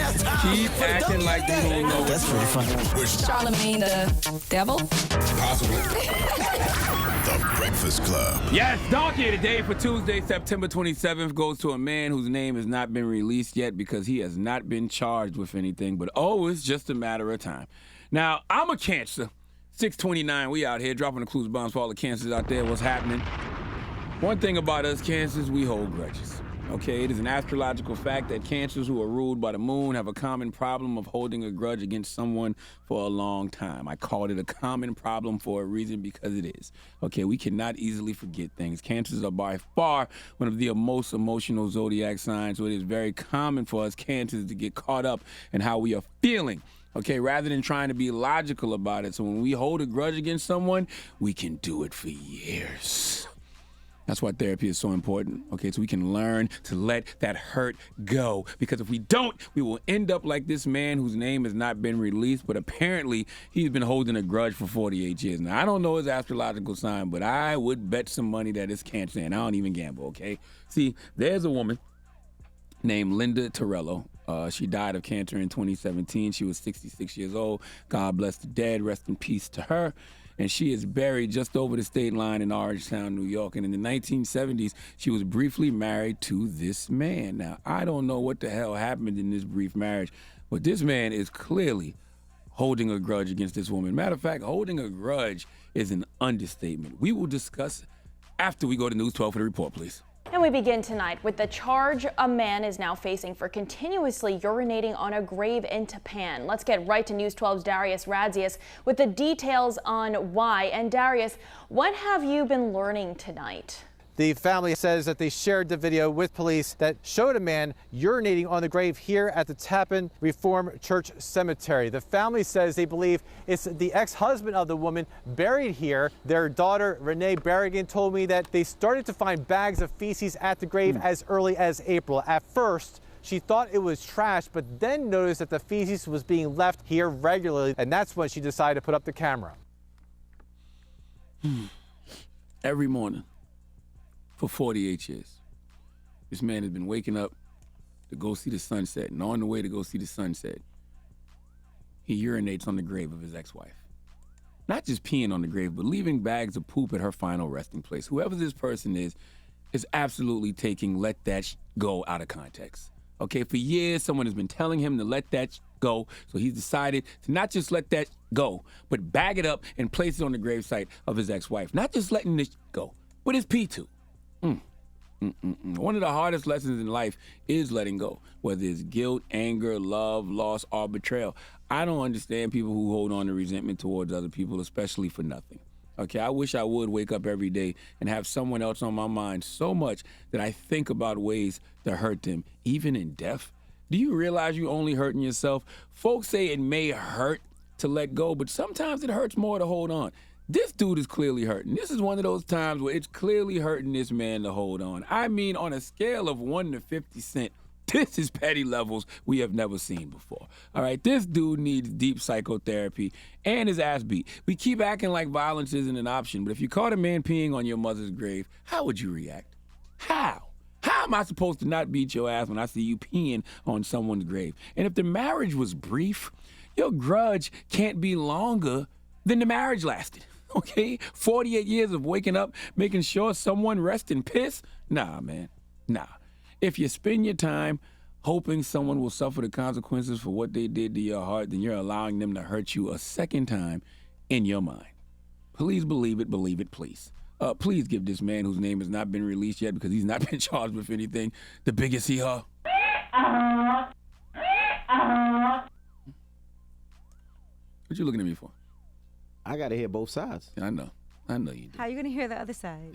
Keep acting like you don't know. That's pretty funny. Charlamagne the devil? Possibly. The Breakfast Club. Yes, donkey today for Tuesday, September 27th goes to a man whose name has not been released yet because he has not been charged with anything. But it's just a matter of time. Now, I'm a Cancer. 629, we out here dropping the clues bombs for all the Cancers out there. What's happening? One thing about us Cancers, we hold grudges. Okay, it is an astrological fact that Cancers who are ruled by the moon have a common problem of holding a grudge against someone for a long time. I called it a common problem for a reason because it is. Okay, we cannot easily forget things. Cancers are by far one of the most emotional zodiac signs, so it is very common for us Cancers to get caught up in how we are feeling. Okay, rather than trying to be logical about it. So when we hold a grudge against someone, we can do it for years. That's why therapy is so important, okay? So we can learn to let that hurt go. Because if we don't, we will end up like this man whose name has not been released, but apparently he's been holding a grudge for 48 years. Now, I don't know his astrological sign, but I would bet some money that it's Cancer, and I don't even gamble, okay? See, there's a woman named Linda Torello. She died of cancer in 2017. She was 66 years old. God bless the dead. Rest in peace to her. And she is buried just over the state line in Orangetown, New York. And in the 1970s, she was briefly married to this man. Now, I don't know what the hell happened in this brief marriage, but this man is clearly holding a grudge against this woman. Matter of fact, holding a grudge is an understatement. We will discuss after we go to News 12 for the report, please. And we begin tonight with the charge a man is now facing for continuously urinating on a grave in Japan. Let's get right to News 12's Darius Radzius with the details on why. And Darius, what have you been learning tonight? The family says that they shared the video with police that showed a man urinating on the grave here at the Tappan Reformed Church Cemetery. The family says they believe it's the ex-husband of the woman buried here. Their daughter, Renee Berrigan, told me that they started to find bags of feces at the grave as early as April. At first, she thought it was trash, but then noticed that the feces was being left here regularly, and that's when she decided to put up the camera. Every morning for 48 years, this man has been waking up to go see the sunset, and on the way to go see the sunset, he urinates on the grave of his ex-wife. Not just peeing on the grave, but leaving bags of poop at her final resting place. Whoever this person is absolutely taking let that go out of context. Okay, for years, someone has been telling him to let that go, so he's decided to not just let that go, but bag it up and place it on the gravesite of his ex-wife. Not just letting this go, but his pee too. One of the hardest lessons in life is letting go, whether it's guilt, anger, love, loss, or betrayal. I don't understand people who hold on to resentment towards other people, especially for nothing. Okay, I wish I would wake up every day and have someone else on my mind so much that I think about ways to hurt them, even in death. Do you realize you're only hurting yourself? Folks say it may hurt to let go, but sometimes it hurts more to hold on. This dude is clearly hurting. This is one of those times where it's clearly hurting this man to hold on. I mean, on a scale of 1 to 50 Cent, this is petty levels we have never seen before. All right, this dude needs deep psychotherapy and his ass beat. We keep acting like violence isn't an option, but if you caught a man peeing on your mother's grave, how would you react? How? How am I supposed to not beat your ass when I see you peeing on someone's grave? And if the marriage was brief, your grudge can't be longer than the marriage lasted. Okay, 48 years of waking up, making sure someone rests in piss? Nah, man, nah. If you spend your time hoping someone will suffer the consequences for what they did to your heart, then you're allowing them to hurt you a second time in your mind. Please believe it, please. Please give this man whose name has not been released yet because he's not been charged with anything the biggest hee-haw. What you looking at me for? I gotta hear both sides. I know you do. How are you gonna hear the other side?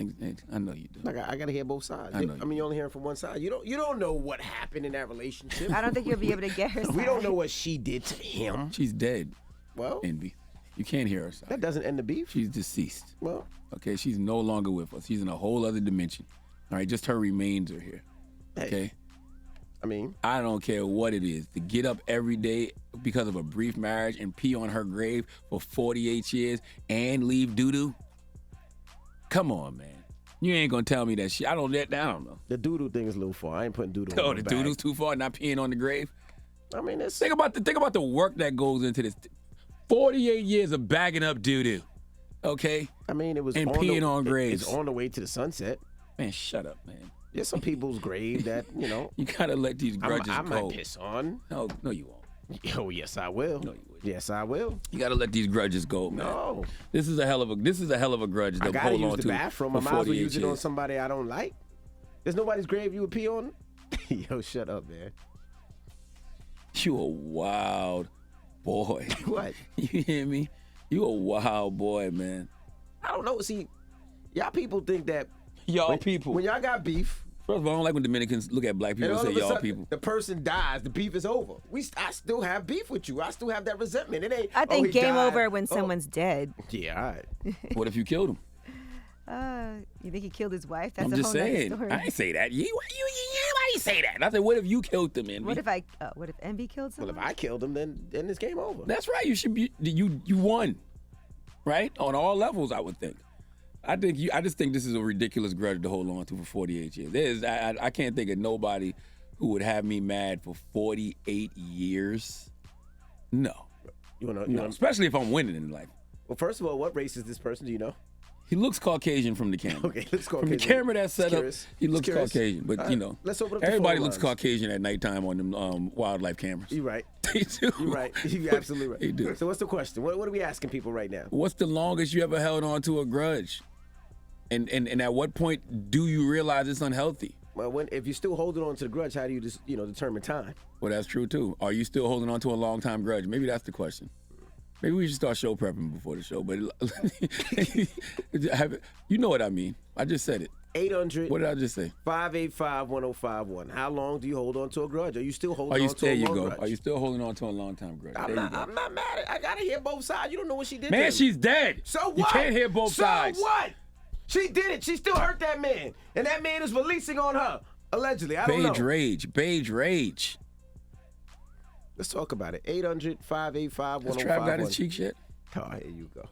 I know you do. I gotta hear both sides. I mean, you're only hearing from one side. You don't know what happened in that relationship. I don't think you'll be able to get her side. We don't know what she did to him. She's dead. Well, Envy. You can't hear her side. That doesn't end the beef. She's deceased. Well, okay, she's no longer with us. She's in a whole other dimension. All right, just her remains are here. Hey, okay. I mean, I don't care what it is. To get up every day because of a brief marriage and pee on her grave for 48 years and leave doo-doo? Come on, man. You ain't gonna tell me that shit. I don't know. the doo-doo thing is a little far. I ain't putting doo-doo on Oh, the the bag. doo-doo's too far, not peeing on the grave? I mean, it's... Think about the work that goes into this. 48 years of bagging up doo-doo, okay? I mean, it was and peeing on graves. It's on the way to the sunset. Man, shut up, man. There's some people's grave that, you know. You gotta let these grudges I go. might piss on. No, you won't. Oh, yes, I will. No, you wouldn't. Yes, I will. You gotta let these grudges go, man. No. This is a hell of a grudge to I gotta hold use on the to. bathroom. I for might as well 48 use it on years. somebody I don't like. There's nobody's grave you would pee on? Yo, shut up, man. You a wild boy. What? You hear me? You a wild boy, man. I don't know. See, y'all people think that when y'all got beef, First of all, I don't like when Dominicans look at black people and all say of a y'all sudden, people. the person dies, the beef is over. I still have beef with you. I still have that resentment. It ain't. I think he game died. over when someone's dead. Yeah, all right. What if you killed him? You think he killed his wife? That's I'm a just whole nother saying. story. I ain't say that. Why you say that? I said, what if you killed him, Envy? What if Envy killed Well, someone? if I killed him, then it's game over. That's right. You should be. You won, right? On all levels, I would think. I just think this is a ridiculous grudge to hold on to for 48 years. I can't think of nobody who would have me mad for 48 years. No. No, especially if I'm winning in life. Well, first of all, what race is this person? Do you know? He looks Caucasian from the camera. Okay, looks Caucasian. From the camera that's set up, Curious. he looks Curious. Caucasian. But, All right, let's open up the everybody phone looks lines. Caucasian at nighttime on them wildlife cameras. You're right. They do. You're right. You're absolutely right. They do. So what's the question? What are we asking people right now? What's the longest you ever held on to a grudge? And at what point do you realize it's unhealthy? Well, if you're still holding on to the grudge, how do you just determine time? Well, that's true too. Are you still holding on to a long time grudge? Maybe that's the question. Maybe we should start show prepping before the show. But you know what I mean. I just said it. 800. What did I just say? 585-1051. How long do you hold on to a grudge? Are you still holding on to There a you long go. grudge? Are you still holding on to a long time grudge? I'm not mad at it. I gotta hear both sides. You don't know what she did. Man, to him. she's dead. So what? You can't hear both sides. So what? She did it. She still hurt that man. And that man is releasing on her. Allegedly. I don't know. Beige rage. Let's talk about it. 800-585-1051. Has Trav got his cheeks yet? Oh, here you go.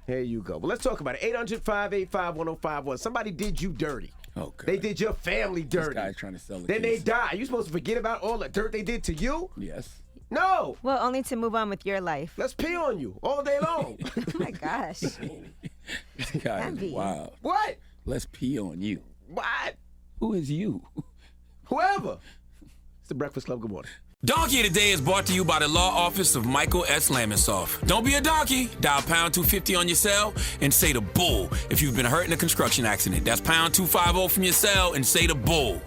Here you go. Well, let's talk about it. 800-585-1051. Somebody did you dirty. Oh, God. They did your family dirty. This guy's trying to sell it. Then they die. You supposed to forget about all the dirt they did to you? Yes. No. Well, only to move on with your life. Let's pee on you all day long. Oh my gosh. This guy is Envy. wild. What? Let's pee on you. What? Who is you? Whoever. It's the Breakfast Club. Good morning. Donkey of the Day is brought to you by the law office of Michael S. Lamonsoff. Don't be a donkey. Dial pound 250 on your cell and say the bull if you've been hurt in a construction accident. That's pound 250 from your cell and say the bull.